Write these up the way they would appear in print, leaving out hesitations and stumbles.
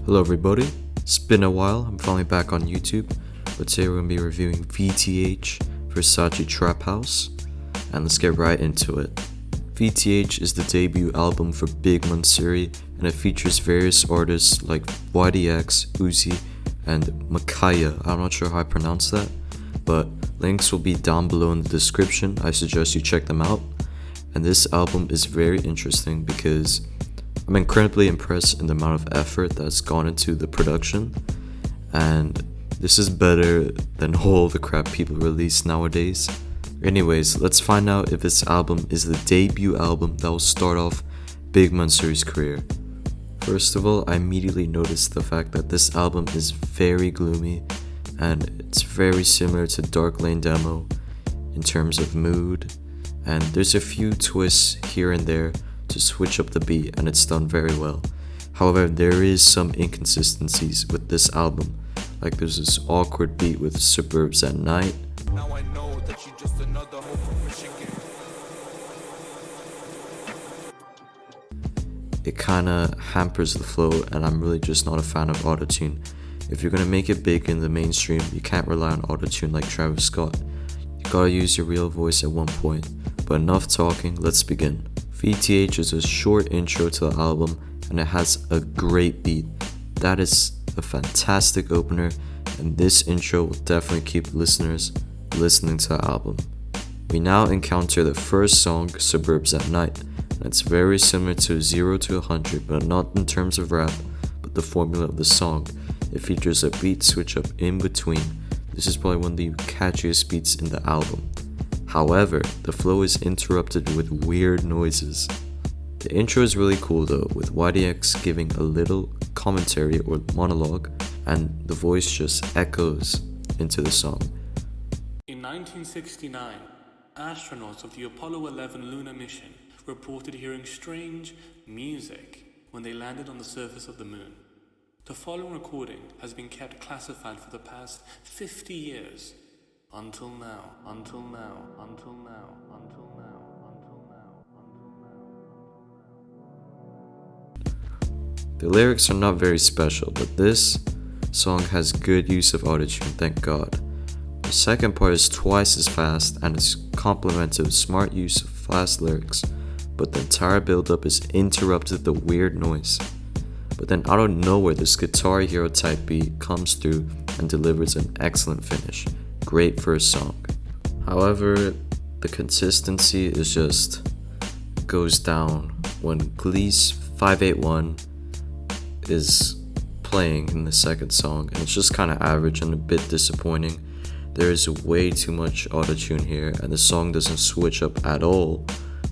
Hello everybody, it's been a while, I'm finally back on YouTube, but today we're going to be reviewing VTH, Versace Trap House, and let's get right into it. VTH is the debut album for Bigmansuri, and it features various artists like YDX, Uzi, and Mukai. I'm not sure how I pronounce that, but links will be down below in the description. I suggest you check them out. And this album is very interesting because I'm incredibly impressed in the amount of effort that's gone into the production, and this is better than all the crap people release nowadays. Anyways, let's find out if this album is the debut album that will start off Bigmansuri's career. First of all, I immediately noticed the fact that this album is very gloomy, and it's very similar to Dark Lane Demo in terms of mood, and there's a few twists here and there to switch up the beat, and it's done very well. However, there is some inconsistencies with this album, like there's this awkward beat with Suburbs at night. Now I know that you just another hope from Michigan. It kinda hampers the flow, and I'm really just not a fan of autotune. If you're gonna make it big in the mainstream, you can't rely on autotune like Travis Scott. You gotta use your real voice at one point. But enough talking, let's begin. VTH is a short intro to the album, and it has a great beat. That is a fantastic opener, and this intro will definitely keep listeners listening to the album. We now encounter the first song, Suburbs at Night, and it's very similar to 0 to 100, but not in terms of rap, but the formula of the song. It features a beat switch up in between. This is probably one of the catchiest beats in the album. However, the flow is interrupted with weird noises. The intro is really cool though, with YDX giving a little commentary or monologue, and the voice just echoes into the song. In 1969, astronauts of the Apollo 11 lunar mission reported hearing strange music when they landed on the surface of the moon. The following recording has been kept classified for the past 50 years. Until now. The lyrics are not very special, but this song has good use of autotune, thank God. The second part is twice as fast, and it's complemented with smart use of fast lyrics, but the entire build-up is interrupted with the weird noise. But then out of nowhere, this Guitar Hero type beat comes through and delivers an excellent finish. Great first song. However, the consistency is just goes down when Glee's 581 is playing in the second song, and it's just kind of average and a bit disappointing. There is way too much autotune here, and the song doesn't switch up at all,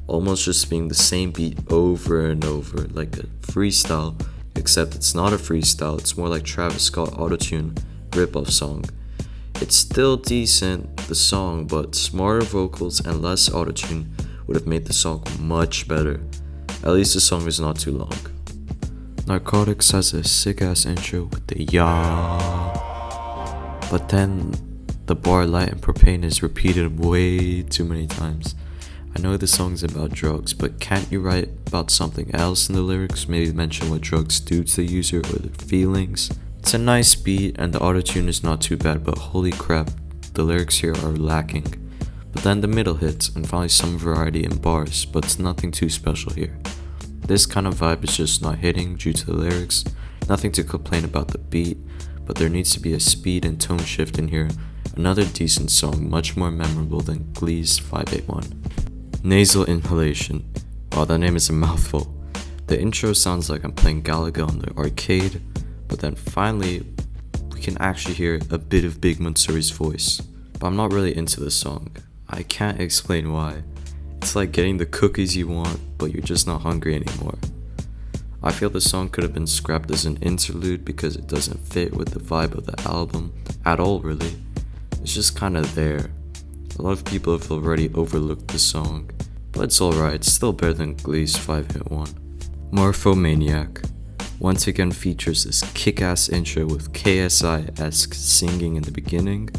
almost just being the same beat over and over like a freestyle, except it's not a freestyle, it's more like Travis Scott autotune rip-off song. It's still decent, the song, but smarter vocals and less autotune would have made the song much better. At least the song is not too long. Narcotics has a sick ass intro with the ya, but then the bar light and propane is repeated way too many times. I know the song's about drugs, but can't you write about something else in the lyrics? Maybe mention what drugs do to the user or their feelings. It's a nice beat and the autotune is not too bad, but holy crap, the lyrics here are lacking. But then the middle hits and finally some variety in bars, but it's nothing too special here. This kind of vibe is just not hitting due to the lyrics. Nothing to complain about the beat, but there needs to be a speed and tone shift in here. Another decent song, much more memorable than Glee's 581. Nasal Inhalation. Wow, that name is a mouthful. The intro sounds like I'm playing Galaga on the arcade, but then finally we can actually hear a bit of Bigmansuri's voice. But I'm not really into this song. I can't explain why. It's like getting the cookies you want, but you're just not hungry anymore. I feel the song could have been scrapped as an interlude because it doesn't fit with the vibe of the album at all really. It's just kinda there. A lot of people have already overlooked the song, but it's alright, it's still better than Glee's 581. Morpho Maniac once again features this kick-ass intro with KSI-esque singing in the beginning.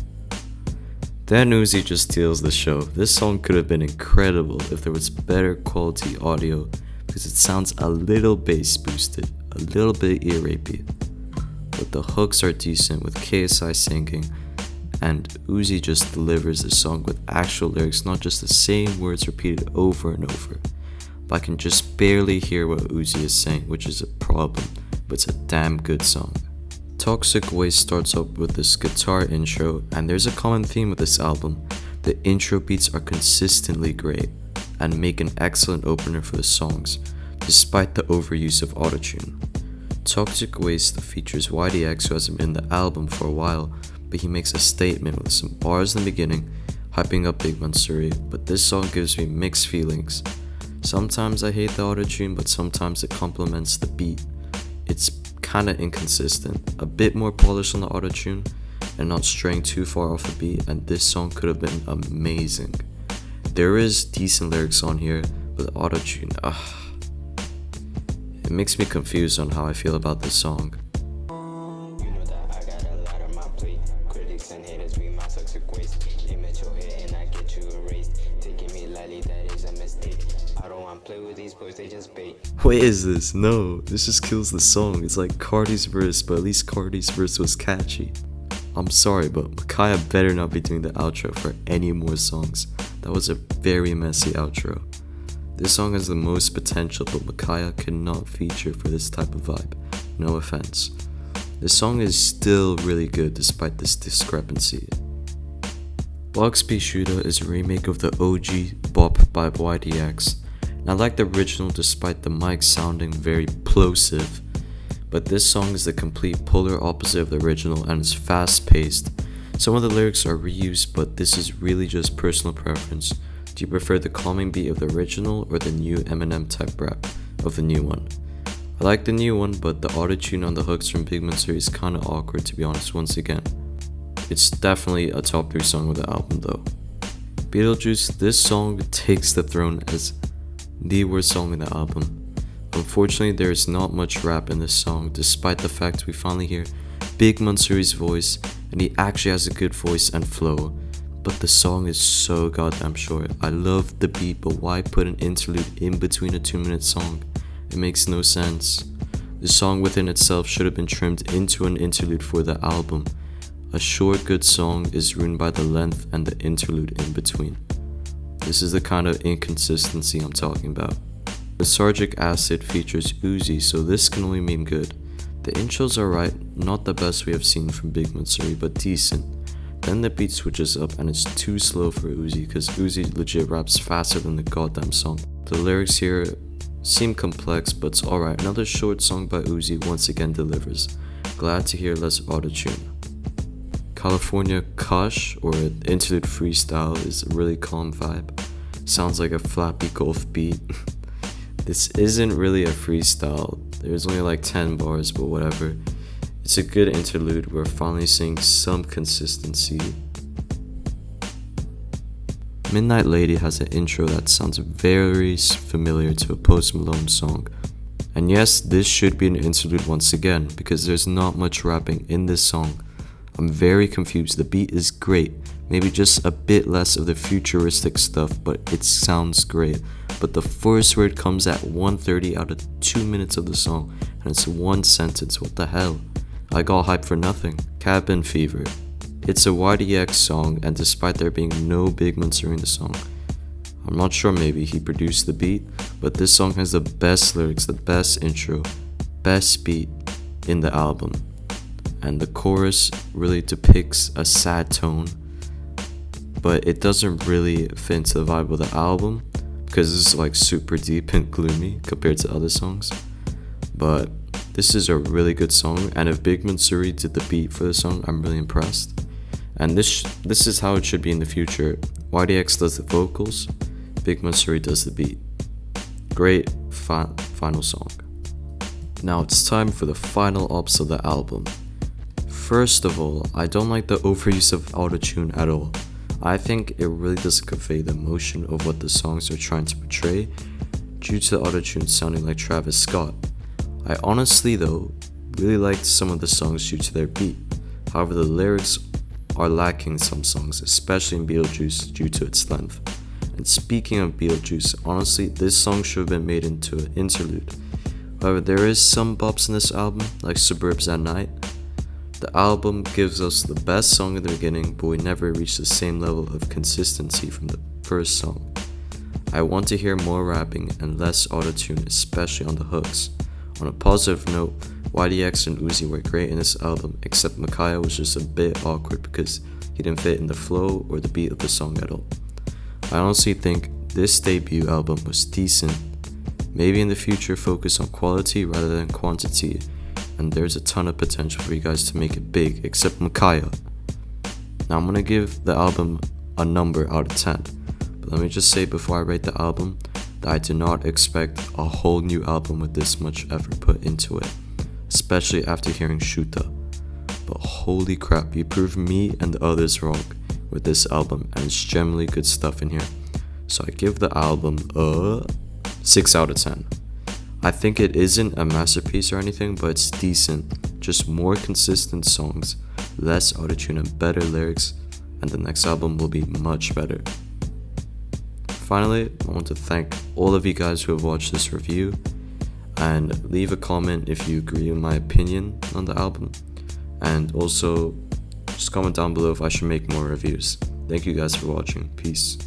Then Uzi just steals the show. This song could have been incredible if there was better quality audio, because it sounds a little bass boosted, a little bit ear rapey. but the hooks are decent with KSI singing, and Uzi just delivers the song with actual lyrics, not just the same words repeated over and over. But I can just barely hear what Uzi is saying, which is a problem, but it's a damn good song. Toxic Waste starts up with this guitar intro, and there's a common theme with this album. The intro beats are consistently great and make an excellent opener for the songs, despite the overuse of autotune. Toxic Waste features YDX, who hasn't been in the album for a while, but he makes a statement with some bars in the beginning, hyping up Bigmansuri, but this song gives me mixed feelings. Sometimes I hate the autotune, but sometimes it complements the beat. It's kinda inconsistent, a bit more polished on the autotune, and not straying too far off the beat, and this song could have been amazing. There is decent lyrics on here, but the autotune, it makes me confused on how I feel about this song. What is this? No, this just kills the song. It's like Cardi's verse, but at least Cardi's verse was catchy. I'm sorry, but Mukai better not be doing the outro for any more songs. That was a very messy outro. This song has the most potential, but Mukai cannot feature for this type of vibe. No offense. This song is still really good despite this discrepancy. Bugs Be Shooter is a remake of the OG Bop by YDX. And I like the original despite the mic sounding very plosive, but this song is the complete polar opposite of the original and is fast paced. Some of the lyrics are reused, but this is really just personal preference. Do you prefer the calming beat of the original or the new Eminem type rap of the new one? I like the new one, but the autotune on the hooks from Bigmansuri is kinda awkward, to be honest. Once again, it's definitely a top 3 song of the album though. Beetlejuice, this song takes the throne as the worst song in the album. Unfortunately, there is not much rap in this song, despite the fact we finally hear Bigmansuri's voice, and he actually has a good voice and flow, but the song is so goddamn short. I love the beat, but why put an interlude in between a 2-minute song? It makes no sense. The song within itself should have been trimmed into an interlude for the album. A short good song is ruined by the length and the interlude in between. This is the kind of inconsistency I'm talking about. Nostalgic Acid features Uzi, so this can only mean good. The intro's alright, not the best we have seen from Bigmansuri, but decent. Then the beat switches up and it's too slow for Uzi, because Uzi legit raps faster than the goddamn song. The lyrics here seem complex, but it's alright. Another short song by Uzi once again delivers. Glad to hear less autotune. California Kush, or interlude freestyle, is a really calm vibe. Sounds like a flappy golf beat. This isn't really a freestyle. There's only like 10 bars, but whatever. It's a good interlude. We're finally seeing some consistency. Midnight Lady has an intro that sounds very familiar to a Post Malone song. And yes, this should be an interlude once again, because there's not much rapping in this song. I'm very confused. The beat is great, maybe just a bit less of the futuristic stuff, but it sounds great. But the first word comes at 1:30 out of 2 minutes of the song, and it's one sentence. What the hell? I got hyped for nothing. Cabin Fever. It's a YDX song, and despite there being no Bigmansuri in the song, I'm not sure, maybe he produced the beat, but this song has the best lyrics, the best intro, best beat in the album. And the chorus really depicts a sad tone, but it doesn't really fit into the vibe of the album because it's like super deep and gloomy compared to other songs. But this is a really good song, and if Bigmansuri did the beat for the song, I'm really impressed. And this is how it should be in the future. YDX does the vocals, Bigmansuri does the beat. Great final song. Now it's time for the final ops of the album. First of all, I don't like the overuse of autotune at all. I think it really doesn't convey the emotion of what the songs are trying to portray due to the autotune sounding like Travis Scott. I honestly though really liked some of the songs due to their beat. However, the lyrics are lacking in some songs, especially in Beetlejuice due to its length. And speaking of Beetlejuice, honestly this song should have been made into an interlude. However, there is some bops in this album, like Suburbs at Night, The album gives us the best song in the beginning, but we never reach the same level of consistency from the first song. I want to hear more rapping and less autotune, especially on the hooks. On a positive note, YDX and Uzi were great in this album, except Mukai was just a bit awkward because he didn't fit in the flow or the beat of the song at all. I honestly think this debut album was decent. Maybe in the future focus on quality rather than quantity, and there's a ton of potential for you guys to make it big, except Mukai. Now I'm gonna give the album a number out of 10, but let me just say before I rate the album that I do not expect a whole new album with this much effort put into it, especially after hearing Shuta. But holy crap, you proved me and the others wrong with this album, and it's generally good stuff in here. So I give the album a 6 out of 10. I think it isn't a masterpiece or anything, but it's decent. Just more consistent songs, less autotune and better lyrics, and the next album will be much better. Finally, I want to thank all of you guys who have watched this review, and leave a comment if you agree with my opinion on the album, and also just comment down below if I should make more reviews. Thank you guys for watching. Peace.